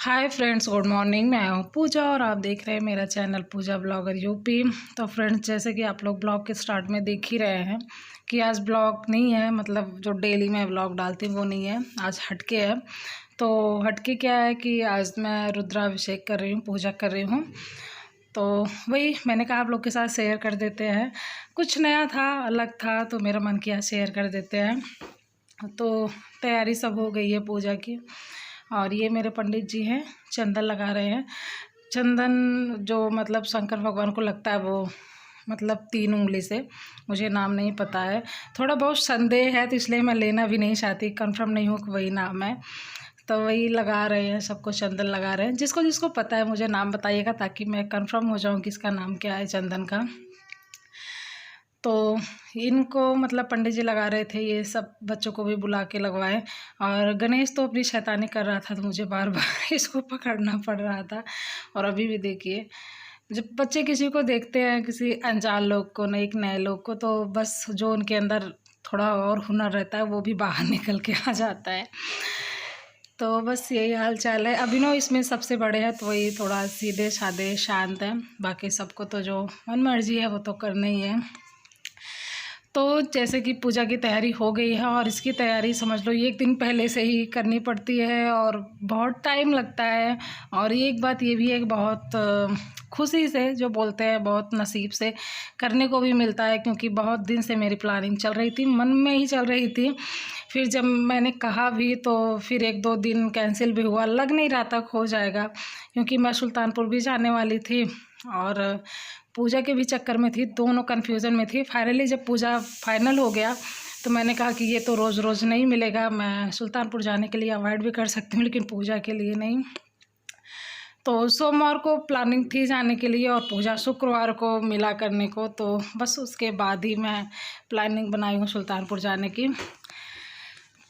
Hi friends, good morning. मैं हूँ पूजा और आप देख रहे हैं मेरा चैनल पूजा ब्लॉगर यूपी। तो फ्रेंड्स, जैसे कि आप लोग ब्लॉग के स्टार्ट में देख ही रहे हैं कि आज ब्लॉग नहीं है, मतलब जो डेली मैं ब्लॉग डालती हूँ वो नहीं है, आज हटके है। तो हटके क्या है कि आज मैं रुद्राभिषेक कर रही हूँ, पूजा कर रही हूँ। तो वही मैंने कहा आप लोग के साथ शेयर कर देते हैं, कुछ नया था, अलग था, तो मेरा मन किया शेयर कर देते हैं। तो तैयारी सब हो गई है पूजा की। और ये मेरे पंडित जी हैं, चंदन लगा रहे हैं। चंदन जो मतलब शंकर भगवान को लगता है वो मतलब 3 उंगली से, मुझे नाम नहीं पता है, थोड़ा बहुत संदेह है, तो इसलिए मैं लेना भी नहीं चाहती, कंफर्म नहीं हूँ कि वही नाम है। तो वही लगा रहे हैं, सबको चंदन लगा रहे हैं। जिसको जिसको पता है मुझे नाम बताइएगा, ताकि मैं कंफर्म हो जाऊँ कि इसका नाम क्या है चंदन का। तो इनको मतलब पंडित जी लगा रहे थे, ये सब बच्चों को भी बुला के लगवाए। और गणेश तो अपनी शैतानी कर रहा था, तो मुझे बार बार इसको पकड़ना पड़ रहा था। और अभी भी देखिए, जब बच्चे किसी को देखते हैं, किसी अनजान लोग को, एक नए लोग को, तो बस जो उनके अंदर थोड़ा और हुनर रहता है वो भी बाहर निकल के आ जाता है। तो बस यही हाल चाल है। अभिनव इसमें सबसे बड़े हैं, तो वही थोड़ा सीधे साधे शांत है, बाकी सबको तो जो मन मर्जी है वो तो करना ही है। तो जैसे कि पूजा की तैयारी हो गई है, और इसकी तैयारी समझ लो 1 दिन पहले से ही करनी पड़ती है और बहुत टाइम लगता है। और एक बात ये भी है कि बहुत खुशी से जो बोलते हैं, बहुत नसीब से करने को भी मिलता है, क्योंकि बहुत दिन से मेरी प्लानिंग चल रही थी, मन में ही चल रही थी। फिर जब मैंने कहा भी तो फिर 1-2 दिन कैंसिल भी हुआ, लग नहीं रहा था हो जाएगा, क्योंकि मैं सुल्तानपुर भी जाने वाली थी और पूजा के भी चक्कर में थी, दोनों कन्फ्यूज़न में थी। फाइनली जब पूजा फाइनल हो गया तो मैंने कहा कि ये तो रोज़ रोज़ नहीं मिलेगा, मैं सुल्तानपुर जाने के लिए अवॉइड भी कर सकती हूँ, लेकिन पूजा के लिए नहीं। तो सोमवार को प्लानिंग थी जाने के लिए और पूजा शुक्रवार को मिला करने को, तो बस उसके बाद ही मैं प्लानिंग बनाई हूँ सुल्तानपुर जाने की।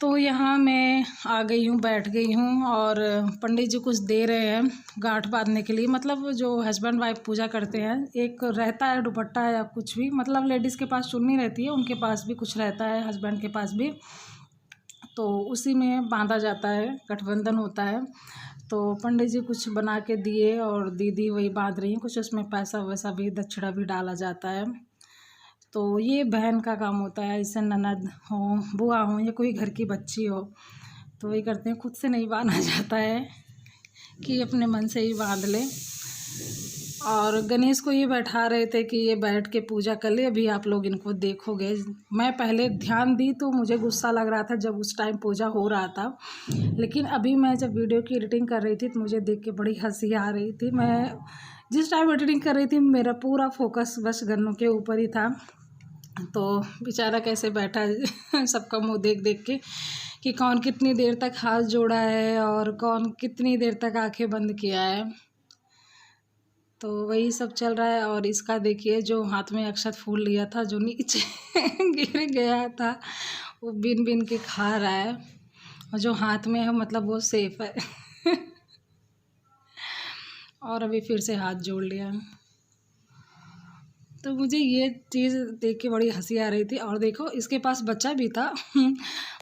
तो यहाँ मैं आ गई हूँ, बैठ गई हूँ, और पंडित जी कुछ दे रहे हैं गांठ बांधने के लिए। मतलब जो हस्बैंड वाइफ पूजा करते हैं, एक रहता है दुपट्टा या कुछ भी, मतलब लेडीज़ के पास चुन्नी रहती है, उनके पास भी कुछ रहता है, हस्बैंड के पास भी, तो उसी में बांधा जाता है, गठबंधन होता है। तो पंडित जी कुछ बना के दिए और दीदी वही बांध रही हैं, कुछ उसमें पैसा वैसा भी, दक्षिणा भी डाला जाता है। तो ये बहन का काम होता है, जैसे ननद हो, बुआ हो, या कोई घर की बच्ची हो, तो वही करते हैं, खुद से नहीं बांधा जाता है कि अपने मन से ही बांध ले। और गणेश को ये बैठा रहे थे कि ये बैठ के पूजा कर ले, अभी आप लोग इनको देखोगे। मैं पहले ध्यान दी तो मुझे गुस्सा लग रहा था जब उस टाइम पूजा हो रहा था, लेकिन अभी मैं जब वीडियो की एडिटिंग कर रही थी तो मुझे देख के बड़ी हंसी आ रही थी। मैं जिस टाइम एडिटिंग कर रही थी मेरा पूरा फोकस बस गन्नों के ऊपर ही था। तो बेचारा कैसे बैठा है सबका मुंह देख देख के कि कौन कितनी देर तक हाथ जोड़ा है और कौन कितनी देर तक आंखें बंद किया है। तो वही सब चल रहा है। और इसका देखिए, जो हाथ में अक्षत फूल लिया था, जो नीचे गिर गया था, वो बिन बिन के खा रहा है, और जो हाथ में है मतलब वो सेफ है। और अभी फिर से हाथ जोड़ लिया। तो मुझे ये चीज़ देख के बड़ी हंसी आ रही थी। और देखो, इसके पास बच्चा भी था।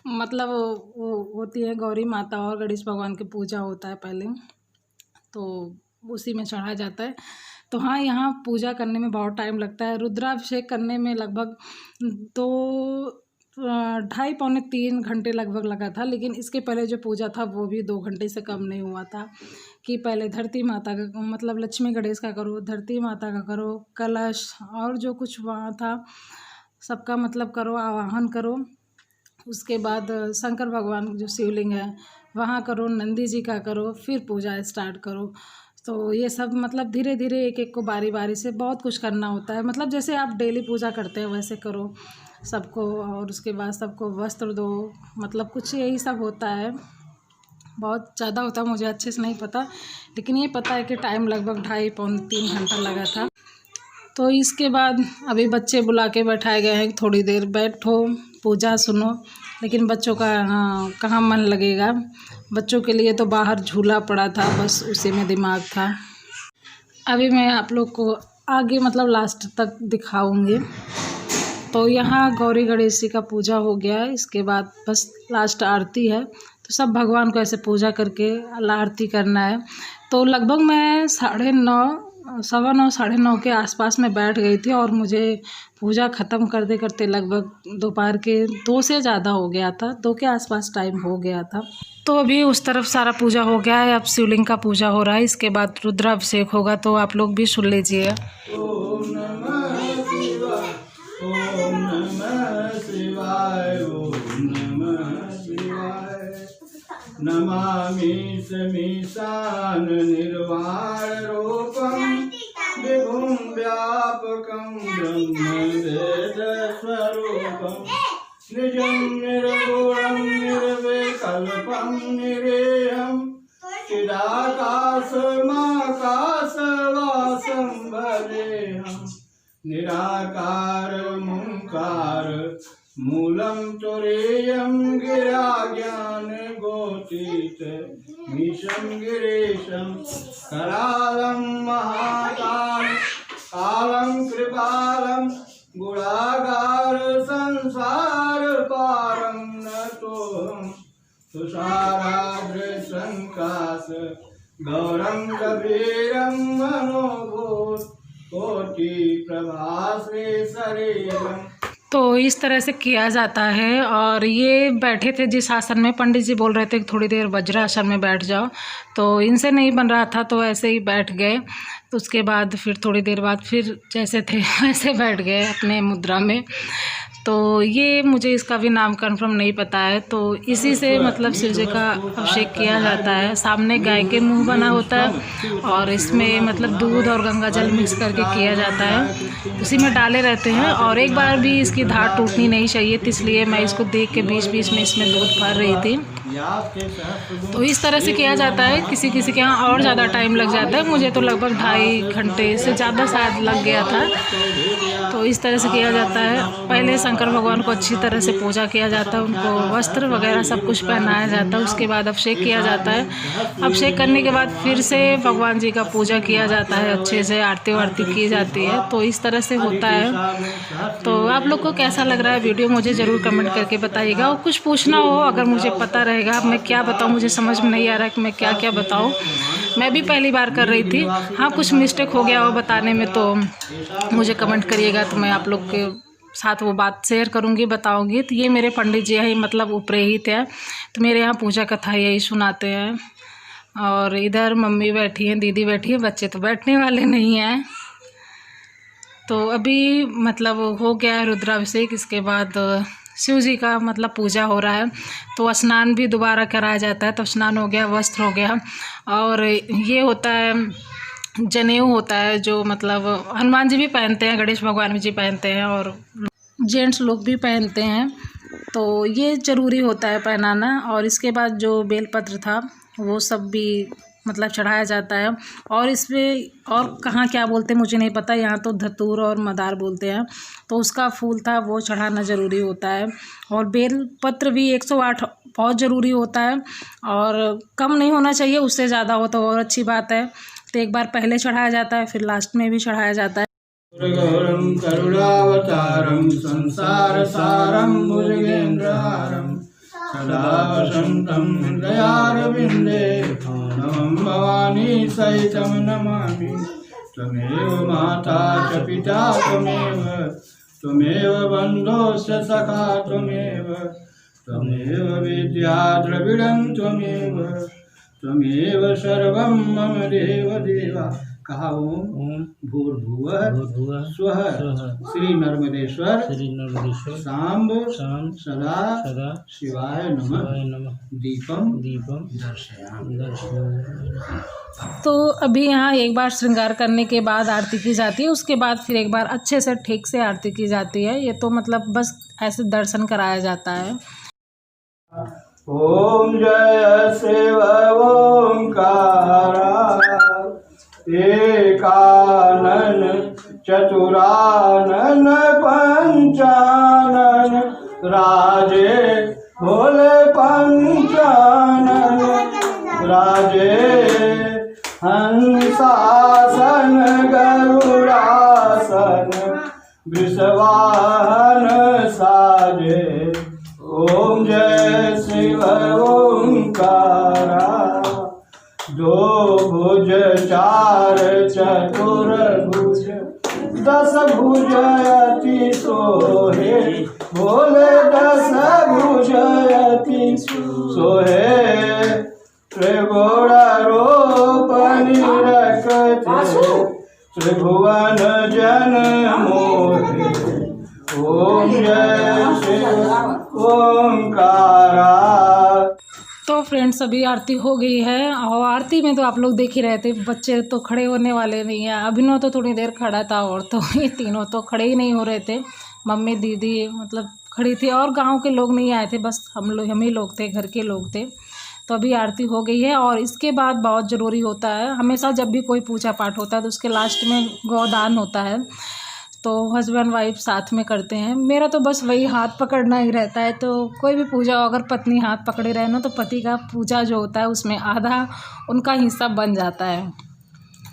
मतलब वो होती है गौरी माता और गणेश भगवान की पूजा होता है पहले, तो उसी में चढ़ा जाता है। तो हाँ, यहाँ पूजा करने में बहुत टाइम लगता है। रुद्राभिषेक करने में लगभग 2 ढाई 3 लगभग लगा था, लेकिन इसके पहले जो पूजा था वो भी 2 घंटे से कम नहीं हुआ था। कि पहले धरती माता का मतलब लक्ष्मी गणेश का करो, धरती माता का करो, कलश और जो कुछ वहाँ था सबका मतलब करो, आवाहन करो। उसके बाद शंकर भगवान जो शिवलिंग है वहाँ करो, नंदी जी का करो, फिर पूजा स्टार्ट करो। तो ये सब मतलब धीरे धीरे एक एक को बारी बारी से बहुत कुछ करना होता है। मतलब जैसे आप डेली पूजा करते हैं वैसे करो सबको, और उसके बाद सबको वस्त्र दो, मतलब कुछ यही सब होता है। बहुत ज़्यादा होता है, मुझे अच्छे से नहीं पता, लेकिन ये पता है कि टाइम लगभग 2.5-3 घंटा लगा था। तो इसके बाद अभी बच्चे बुला के बैठाए गए हैं, थोड़ी देर बैठो पूजा सुनो, लेकिन बच्चों का हाँ कहाँ मन लगेगा। बच्चों के लिए तो बाहर झूला पड़ा था, बस उसी में दिमाग था। अभी मैं आप लोग को आगे मतलब लास्ट तक दिखाऊंगी। तो यहाँ गौरी गणेश जी का पूजा हो गया है, इसके बाद बस लास्ट आरती है, तो सब भगवान को ऐसे पूजा करके आरती करना है। तो लगभग मैं 9:30 9:15 9:30 के आसपास में बैठ गई थी और मुझे पूजा ख़त्म करते करते लगभग दोपहर के 2 से ज़्यादा हो गया था, 2 के आसपास टाइम हो गया था। तो अभी उस तरफ सारा पूजा हो गया है, अब शिवलिंग का पूजा हो रहा है, इसके बाद रुद्राभिषेक होगा, तो आप लोग भी सुन लीजिए। ओम नमः शिवाय, ओम नमः शिवाय, ओम नमः शिवाय। नमामि समीशान निर्वाण रूपं विभुं व्यापकं ब्रह्मवेद स्वरूपं निजं निर्गुणं निर्विकल्पं निरेयं चिदाकाशमाकाशवासं भजेऽहं निराकारमुंकार मूलं तुरीयं गिरा ज्ञानगोतीत मीशं गिरीशं करालं महाकाल कालं कृपालं गुणागार संसार पारं नतोऽहं तुषाराद्रसंकाश गौरं कबीरं मनोभूत कोटि प्रभास्वे शरीरम्। तो इस तरह से किया जाता है। और ये बैठे थे जिस आसन में, पंडित जी बोल रहे थे कि थोड़ी देर वज्रासन में बैठ जाओ, तो इनसे नहीं बन रहा था तो ऐसे ही बैठ गए। तो उसके बाद फिर थोड़ी देर बाद फिर जैसे थे वैसे बैठ गए अपने मुद्रा में। तो ये मुझे इसका भी नाम कंफर्म नहीं पता है। तो इसी से मतलब शिव जी का अभिषेक किया जाता है। सामने गाय के मुंह बना होता है और इसमें मतलब दूध और गंगा जल मिक्स करके किया जाता है, उसी में डाले रहते हैं। और एक बार भी इसकी धार टूटनी नहीं चाहिए, तो इसलिए मैं इसको देख के बीच बीच में इसमें दूध भर रही थी। तो इस तरह से किया जाता है। किसी किसी के यहाँ और ज़्यादा टाइम लग जाता है, मुझे तो लगभग 2.5 घंटे से ज़्यादा शायद लग गया था। तो इस तरह से किया जाता है। पहले शंकर भगवान को अच्छी तरह से पूजा किया जाता है, उनको वस्त्र वगैरह सब कुछ पहनाया जाता है। उसके बाद अभिषेक किया जाता है। अभिषेक करने के बाद फिर से भगवान जी का पूजा किया जाता है, अच्छे से आरती वारती की जाती है। तो इस तरह से होता है। तो आप लोग को कैसा लग रहा है वीडियो, मुझे ज़रूर कमेंट करके बताइएगा। और कुछ पूछना हो अगर मुझे पता रहेगा, मैं क्या बताऊँ, मुझे समझ में नहीं आ रहा है कि मैं क्या क्या बताऊँ। मैं भी पहली बार कर रही थी। हाँ, कुछ मिस्टेक हो गया हो बताने में तो मुझे कमेंट करिएगा, तो मैं आप लोग के साथ वो बात शेयर करूँगी, बताऊँगी। तो ये मेरे पंडित जी यही मतलब ऊपरे ही थे, तो मेरे यहाँ पूजा कथा यही सुनाते हैं। और इधर मम्मी बैठी हैं, दीदी बैठी है, बच्चे तो बैठने वाले नहीं हैं। तो अभी मतलब हो गया है रुद्राभिषेक, इसके बाद शिव जी का मतलब पूजा हो रहा है। तो स्नान भी दोबारा कराया जाता है। तो स्नान हो गया, वस्त्र हो गया, और ये होता है जनेऊ होता है, जो मतलब हनुमान जी भी पहनते हैं, गणेश भगवान जी पहनते हैं, और जेंट्स लोग भी पहनते हैं। तो ये ज़रूरी होता है पहनाना। और इसके बाद जो बेलपत्र था वो सब भी मतलब चढ़ाया जाता है। और इसमें और कहाँ क्या बोलते हैं मुझे नहीं पता, यहाँ तो धतूर और मदार बोलते हैं। तो उसका फूल था वो चढ़ाना ज़रूरी होता है। और बेलपत्र भी 108 बहुत ज़रूरी होता है, और कम नहीं होना चाहिए, उससे ज़्यादा हो तो और अच्छी बात है। तो एक बार पहले चढ़ाया जाता है, फिर लास्ट में भी चढ़ाया जाता है। गौरं करुणावतारं संसार सारं भुजगेन्द्रहारं सदा वसन्तं हृदयारविन्दे नमं भवानी सहितं नमामि। त्वमेव माता च पिता त्वमेव बन्धुश्च सखा त्वमेव विद्या द्रविडं त्वमेव सर्वं मम देव। कहा ओम भूर्भुवः स्वः श्री नर्मदेश्वर सांब सदा शिवाय नमः। दीपम दर्शयामि। तो अभी यहाँ एक बार श्रृंगार करने के बाद आरती की जाती है, उसके बाद फिर एक बार अच्छे से ठीक से आरती की जाती है। ये तो मतलब बस ऐसे दर्शन कराया जाता है। ओम जय शिव ओंकारा एकानन चतुरानन पंचानन राजे भोले पंचानन राजे हंसासन गरुड़ासन वृषवाहन साजे। ओम जय शिव ओम दो भुज चार चतुर्भुज दस भुज अति सोहे बोले दस भुज अति सोहे त्रिगुण रूप निरखते त्रिभुवन जन मोहे ओम जय शिव ओंकारा। तो फ्रेंड्स अभी आरती हो गई है और आरती में तो आप लोग देख ही रहे थे, बच्चे तो खड़े होने वाले नहीं है। अभिनव तो थोड़ी देर खड़ा था और तो ये तीनों तो खड़े ही नहीं हो रहे थे। मम्मी दीदी मतलब खड़ी थी और गांव के लोग नहीं आए थे, बस हम ही लोग थे, घर के लोग थे। तो अभी आरती हो गई है और इसके बाद बहुत ज़रूरी होता है, हमेशा जब भी कोई पूजा पाठ होता है तो उसके लास्ट में गोदान होता है। तो हस्बैंड वाइफ साथ में करते हैं। मेरा तो बस वही हाथ पकड़ना ही रहता है। तो कोई भी पूजा अगर पत्नी हाथ पकड़े रहे ना तो पति का पूजा जो होता है उसमें आधा उनका हिस्सा बन जाता है।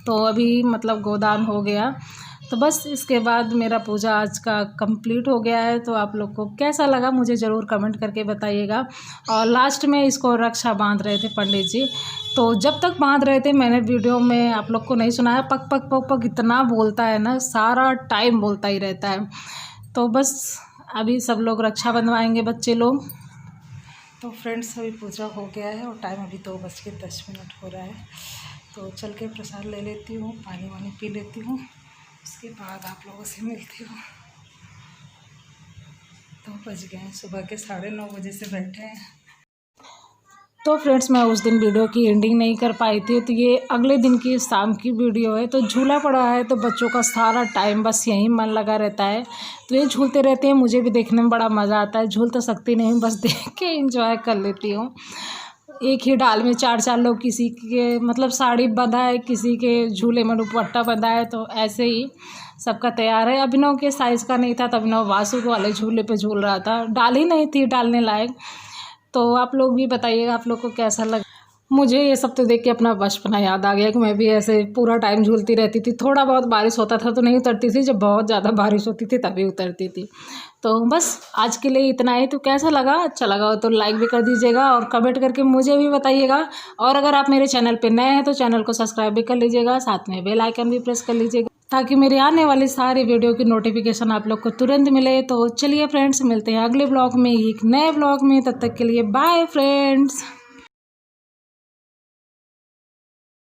तो अभी मतलब गोदान हो गया, तो बस इसके बाद मेरा पूजा आज का कंप्लीट हो गया है। तो आप लोग को कैसा लगा मुझे ज़रूर कमेंट करके बताइएगा। और लास्ट में इसको रक्षा बांध रहे थे पंडित जी, तो जब तक बांध रहे थे मैंने वीडियो में आप लोग को नहीं सुनाया, पक पक पक पक इतना बोलता है ना, सारा टाइम बोलता ही रहता है। तो बस अभी सब लोग रक्षा बंधवाएंगे बच्चे लोग। तो फ्रेंड्स अभी पूजा हो गया है और टाइम अभी 2:10 हो रहा है। तो चल के प्रसाद ले लेती हूँ, पानी वानी पी लेती हूँ, उसके बाद आप लोगों से मिलती हूँ। तो बज गए हैं, सुबह के 9:30 बजे से बैठे हैं। तो फ्रेंड्स मैं उस दिन वीडियो की एंडिंग नहीं कर पाई थी, तो ये अगले दिन की शाम की वीडियो है। तो झूला पड़ा है तो बच्चों का सारा टाइम बस यहीं मन लगा रहता है, तो ये झूलते रहते हैं। मुझे भी देखने में बड़ा मज़ा आता है, झूल तो सकती नहीं, बस देख के एंजॉय कर लेती हूँ। एक ही डाल में 4 लोग, किसी के मतलब साड़ी बंधा है, किसी के झूले में दुपट्टा बंधा है, तो ऐसे ही सबका तैयार है। अभिनव के साइज़ का नहीं था तो अभिनव वासु वाले झूले पे झूल रहा था, डाल ही नहीं थी डालने लायक। तो आप लोग भी बताइएगा आप लोग को कैसा लगा। मुझे ये सब तो देख के अपना बचपना याद आ गया कि मैं भी ऐसे पूरा टाइम झूलती रहती थी। थोड़ा बहुत बारिश होता था तो नहीं उतरती थी, जब बहुत ज़्यादा बारिश होती थी तभी उतरती थी। तो बस आज के लिए इतना ही। तो कैसा लगा, अच्छा लगा हो तो लाइक भी कर दीजिएगा और कमेंट करके मुझे भी बताइएगा। और अगर आप मेरे चैनल पर नए हैं तो चैनल को सब्सक्राइब भी कर लीजिएगा, साथ में बेल आइकन भी प्रेस कर लीजिएगा ताकि मेरे आने वाली सारी वीडियो की नोटिफिकेशन आप लोग को तुरंत मिले। तो चलिए फ्रेंड्स, मिलते हैं अगले ब्लॉग में एक नए ब्लॉग में, तब तक के लिए बाय फ्रेंड्स।